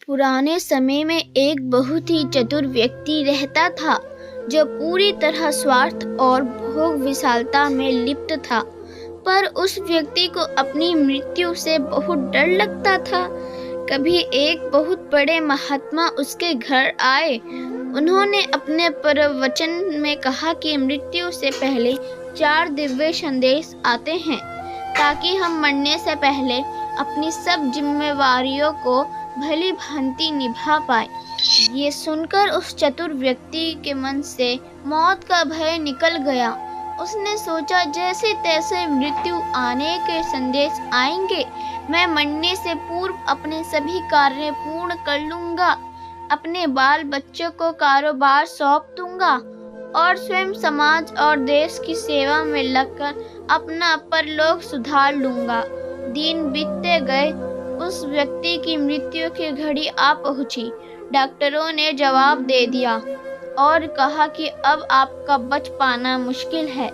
पुराने समय में एक बहुत ही चतुर व्यक्ति रहता था जो पूरी तरह स्वार्थ और भोग विशालता में लिप्त था। पर उस व्यक्ति को अपनी मृत्यु से बहुत डर लगता था। कभी एक बहुत बड़े महात्मा उसके घर आए। उन्होंने अपने प्रवचन में कहा कि मृत्यु से पहले 4 दिव्य संदेश आते हैं ताकि हम मरने से पहले अपनी सब जिम्मेवारियों को भली भांति निभा पाए। ये सुनकर उस चतुर व्यक्ति के मन से मौत का भय निकल गया। उसने सोचा, जैसे तैसे मृत्यु आने के संदेश आएंगे, मैं मरने से पूर्व अपने सभी कार्य पूर्ण कर लूंगा, अपने बाल बच्चों को कारोबार सौंप दूंगा और स्वयं समाज और देश की सेवा में लगकर अपना परलोक सुधार लूंगा। दिन बीतते गए, उस व्यक्ति की मृत्यु की घड़ी आ पहुंची। डॉक्टरों ने जवाब दे दिया और कहा कि अब आपका बच पाना मुश्किल है।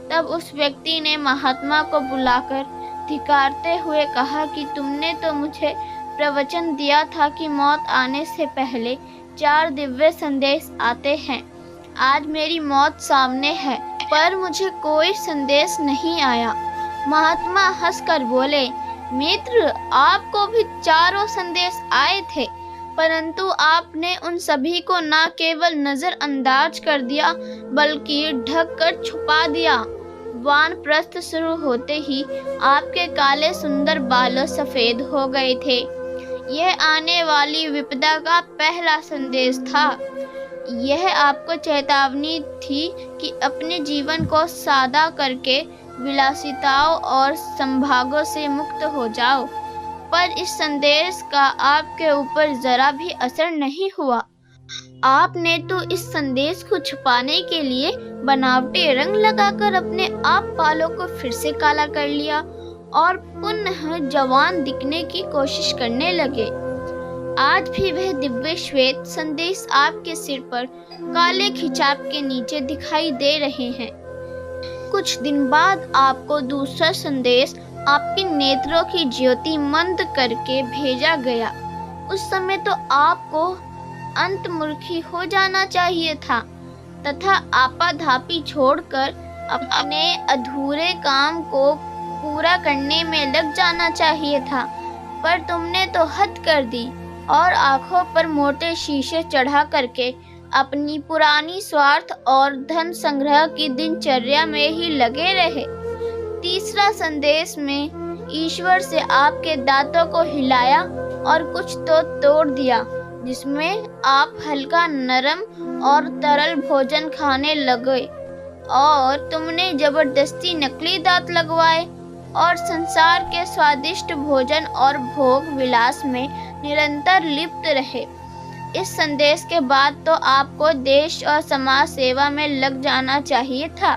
तब उस व्यक्ति ने महात्मा को बुलाकर धिक्कारते हुए कहा कि तुमने तो मुझे प्रवचन दिया था कि मौत आने से पहले 4 दिव्य संदेश आते हैं। आज मेरी मौत सामने है, पर मुझे कोई संदेश नहीं आया। महात्मा हंसकर बोले, मित्र, आपको भी 4 संदेश आए थे, परंतु आपने उन सभी को न केवल नजरअंदाज कर दिया बल्कि ढक कर छुपा दिया। वानप्रस्थ शुरू होते ही आपके काले सुंदर बाल सफेद हो गए थे। यह आने वाली विपदा का पहला संदेश था। यह आपको चेतावनी थी कि अपने जीवन को सादा करके विलासिताओं और संभागों से मुक्त हो जाओ। पर इस संदेश का आपके ऊपर जरा भी असर नहीं हुआ। आपने तो इस संदेश को छुपाने के लिए बनावटी रंग लगाकर अपने आप बालों को फिर से काला कर लिया और पुनः जवान दिखने की कोशिश करने लगे। आज भी वह दिव्य श्वेत संदेश आपके सिर पर काले खिंचाव के नीचे दिखाई दे रहे हैं। कुछ दिन बाद आपको दूसरा संदेश आपके नेत्रों की ज्योति मंद करके भेजा गया। उस समय तो आपको अंतर्मुखी हो जाना चाहिए था तथा आपाधापी छोड़कर अपने अधूरे काम को पूरा करने में लग जाना चाहिए था। पर तुमने तो हद कर दी और आंखों पर मोटे शीशे चढ़ा करके अपनी पुरानी स्वार्थ और धन संग्रह की दिनचर्या में ही लगे रहे। तीसरा संदेश में ईश्वर से आपके दांतों को हिलाया और कुछ तो तोड़ दिया, जिसमें आप हल्का नरम और तरल भोजन खाने लगे और तुमने जबरदस्ती नकली दांत लगवाए और संसार के स्वादिष्ट भोजन और भोग विलास में निरंतर लिप्त रहे। इस संदेश के बाद तो आपको देश और समाज सेवा में लग जाना चाहिए था।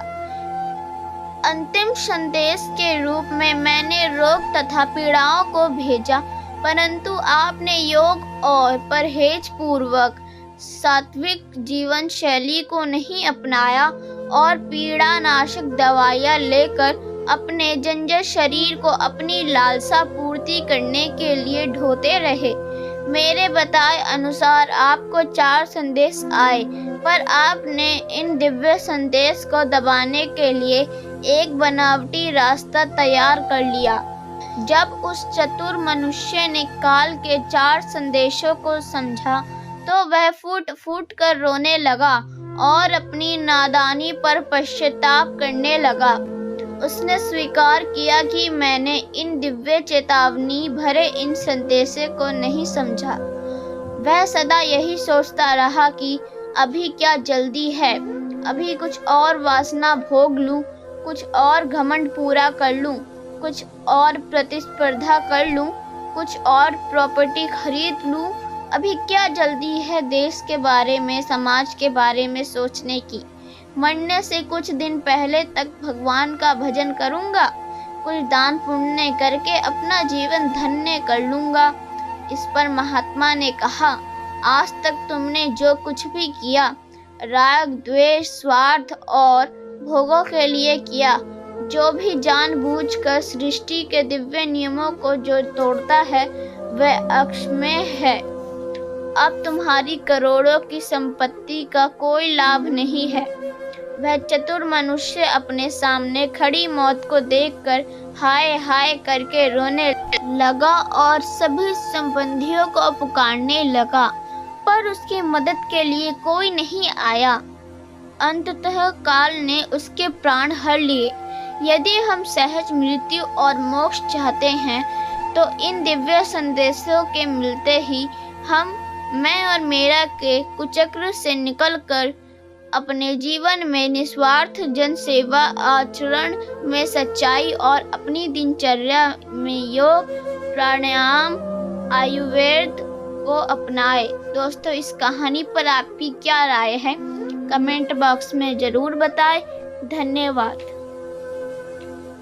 अंतिम संदेश के रूप में मैंने रोग तथा पीड़ाओं को भेजा, परंतु आपने योग और परहेज पूर्वक सात्विक जीवन शैली को नहीं अपनाया और पीड़ा नाशक दवाइयाँ लेकर अपने जंजर शरीर को अपनी लालसा पूर्ति करने के लिए ढोते रहे। मेरे बताए अनुसार आपको 4 संदेश आए, पर आपने इन दिव्य संदेश को दबाने के लिए एक बनावटी रास्ता तैयार कर लिया। जब उस चतुर मनुष्य ने काल के 4 संदेशों को समझा तो वह फूट फूट कर रोने लगा और अपनी नादानी पर पश्चाताप करने लगा। उसने स्वीकार किया कि मैंने इन दिव्य चेतावनी भरे इन संदेशों को नहीं समझा। वह सदा यही सोचता रहा कि अभी क्या जल्दी है, अभी कुछ और वासना भोग लूं, कुछ और घमंड पूरा कर लूं, कुछ और प्रतिस्पर्धा कर लूं, कुछ और प्रॉपर्टी खरीद लूं। अभी क्या जल्दी है देश के बारे में, समाज के बारे में सोचने की। मरने से कुछ दिन पहले तक भगवान का भजन करूंगा, कुछ दान पुण्य करके अपना जीवन धन्य कर लूंगा। इस पर महात्मा ने कहा, आज तक तुमने जो कुछ भी किया राग, द्वेष, स्वार्थ और भोगों के लिए किया। जो भी जानबूझकर सृष्टि के दिव्य नियमों को जो तोड़ता है वह अक्षम्य है। अब तुम्हारी करोड़ों की संपत्ति का कोई लाभ नहीं है। वह चतुर मनुष्य अपने सामने खड़ी मौत को देखकर हाय हाय करके रोने लगा और सभी संबंधियों को पुकारने लगा, पर उसकी मदद के लिए कोई नहीं आया। अंततः काल ने उसके प्राण हर लिए। यदि हम सहज मृत्यु और मोक्ष चाहते हैं तो इन दिव्य संदेशों के मिलते ही मैं और मेरा के कुचक्र से निकलकर अपने जीवन में निस्वार्थ जन सेवा, आचरण में सच्चाई और अपनी दिनचर्या में योग, प्राणायाम, आयुर्वेद को अपनाए। दोस्तों, इस कहानी पर आपकी क्या राय है? कमेंट बॉक्स में ज़रूर बताएं। धन्यवाद।